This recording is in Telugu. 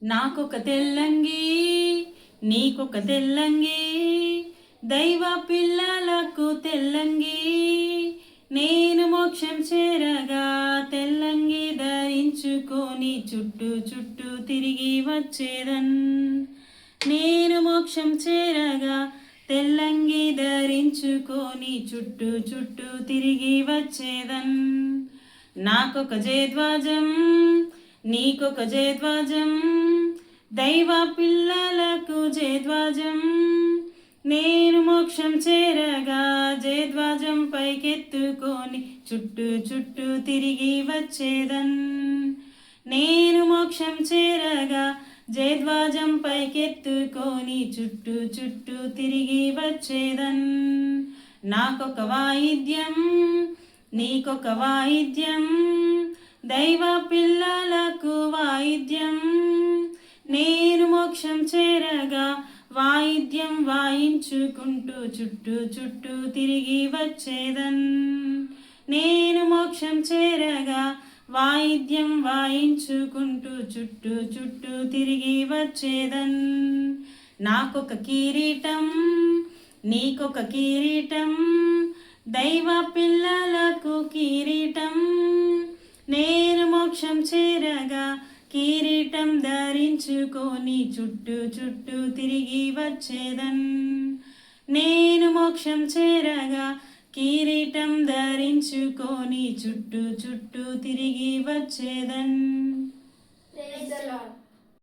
నాకొక తెల్లంగి నీకొక తెల్లంగి దైవ పిల్లలకు తెల్లంగి నేను మోక్షం చేరగా తెల్లంగి ధరించుకొని చుట్టూ చుట్టూ తిరిగి వచ్చేదన్ నేను మోక్షం చేరగా తెల్లంగి ధరించుకొని చుట్టూ చుట్టూ తిరిగి వచ్చేదన్ నాకొక జయధ్వజం నీకొక జయధ్వజం దైవ పిల్లలకు జయధ్వజం నేను మోక్షం చేరగా జయధ్వజం పైకెత్తుకొని చుట్టూ చుట్టూ తిరిగి వచ్చేదన్ నేను మోక్షం చేరగా జయధ్వజం పైకెత్తుకొని చుట్టూ చుట్టూ తిరిగి వచ్చేదన్ నాకొక వాయిద్యం నీకొక వాయిద్యం దైవ పిల్లలకు వాయిద్యం నేను మోక్షం చేరగా వాయిద్యం వాయించుకుంటూ చుట్టూ చుట్టూ తిరిగి వచ్చేదన్ నేను మోక్షం చేరగా వాయిద్యం వాయించుకుంటూ చుట్టూ చుట్టూ తిరిగి వచ్చేదన్ నాకొక కిరీటం నీకొక కిరీటం దైవ పిల్లలకు కిరీటం నేను మోక్షం చేరగా కిరీటం ధరించుకొని చుట్టూ చుట్టూ తిరిగి వచ్చేదన్ నేను మోక్షం చేరగా కిరీటం ధరించుకొని చుట్టూ చుట్టూ తిరిగి వచ్చేదన్.